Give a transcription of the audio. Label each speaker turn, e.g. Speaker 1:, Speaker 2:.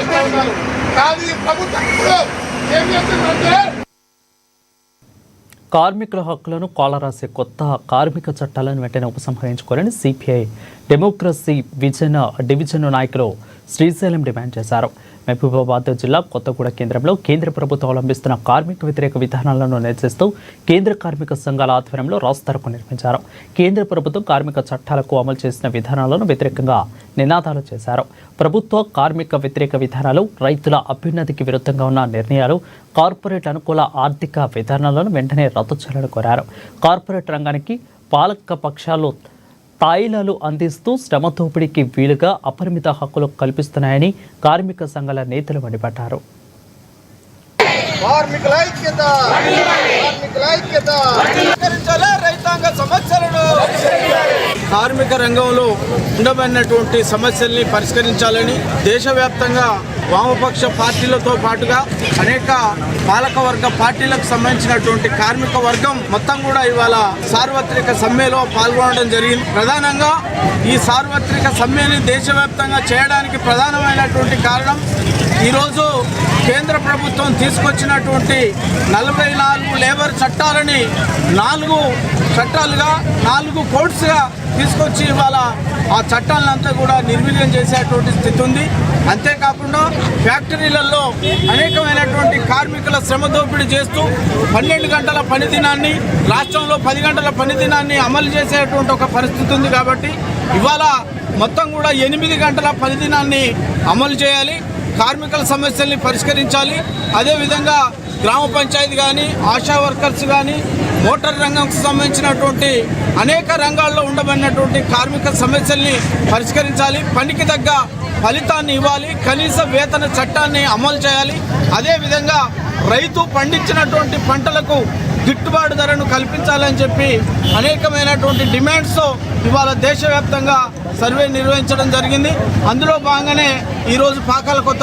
Speaker 1: చేస్తూ ఉన్నారు. కానీ ప్రభుత్వం ఇప్పుడు ఏం చేస్తుందంటే
Speaker 2: కార్మికుల హక్కులను కాలరాసే కొత్త కార్మిక చట్టాలను వెంటనే ఉపసంహరించుకోవాలని సిపిఐ డెమోక్రసీ డివిజన్ నాయకులు శ్రీశైలం డిమాండ్ చేశారు. మహబూబాబాద్ జిల్లా కొత్తగూడ కేంద్రంలో కేంద్ర ప్రభుత్వం అవలంబిస్తున్న కార్మిక వ్యతిరేక విధానాలను నిరసిస్తూ కేంద్ర కార్మిక సంఘాల ఆధ్వర్యంలో రాస్తారోకో నిర్వహించారు. కేంద్ర ప్రభుత్వం కార్మిక చట్టాలకు అమలు చేసిన విధానాలను వ్యతిరేకంగా నినాదాలు చేశారు. ప్రభుత్వ కార్మిక వ్యతిరేక విధానాలు, రైతుల అభ్యున్నతికి విరుద్ధంగా ఉన్న నిర్ణయాలు, కార్పొరేట్ అనుకూల ఆర్థిక విధానాలను వెంటనే రద్దు చేయాలని కోరారు. కార్పొరేట్ రంగానికి పాలక పక్షాలు తాయిలాలు అందిస్తూ శ్రమ దోపిడీకి వీలుగా అపరిమిత హక్కులు కల్పిస్తున్నాయని కార్మిక సంఘాల నేతలు మండిపడ్డారు.
Speaker 3: కార్మిక రంగంలో ఉండబడినటువంటి సమస్యల్ని పరిష్కరించాలని దేశవ్యాప్తంగా వామపక్ష పార్టీలతో పాటుగా అనేక పాలకవర్గ పార్టీలకు సంబంధించినటువంటి కార్మిక వర్గం మొత్తం కూడా ఇవాళ సార్వత్రిక సమ్మెలో పాల్గొనడం జరిగింది. ప్రధానంగా ఈ సార్వత్రిక సమ్మెని దేశవ్యాప్తంగా చేయడానికి ప్రధానమైనటువంటి కారణం ఈరోజు కేంద్ర ప్రభుత్వం తీసుకొచ్చినటువంటి 44 లేబర్ చట్టాలని 4 చట్టాలుగా 4 కోడ్స్గా తీసుకొచ్చి ఇవాళ ఆ చట్టాలంతా కూడా నిర్వీర్యం చేసేటువంటి స్థితి ఉంది. అంతేకాకుండా ఫ్యాక్టరీలలో అనేకమైనటువంటి కార్మికుల శ్రమ దోపిడీ చేస్తూ 12 గంటల పని దినాన్ని రాష్ట్రంలో 10 గంటల పని దినాన్ని అమలు చేసేటువంటి ఒక పరిస్థితి ఉంది. కాబట్టి ఇవాళ మొత్తం కూడా 8 గంటల పని దినాన్ని అమలు చేయాలి, కార్మికుల సమస్యల్ని పరిష్కరించాలి. అదేవిధంగా గ్రామ పంచాయతీ కానీ, ఆశా వర్కర్స్ కానీ, మోటార్ రంగంకు సంబంధించినటువంటి అనేక రంగాల్లో ఉండబడినటువంటి కార్మిక సమస్యల్ని పరిష్కరించాలి. పనికి తగ్గ ఫలితాన్ని ఇవ్వాలి, కనీస వేతన చట్టాన్ని అమలు చేయాలి. అదేవిధంగా రైతు పండించినటువంటి పంటలకు గిట్టుబాటు ధరను కల్పించాలని చెప్పి అనేకమైనటువంటి డిమాండ్స్తో ఇవాళ దేశవ్యాప్తంగా సర్వే నిర్వహించడం జరిగింది. అందులో భాగంగానే ఈరోజు పాకాల కొత్త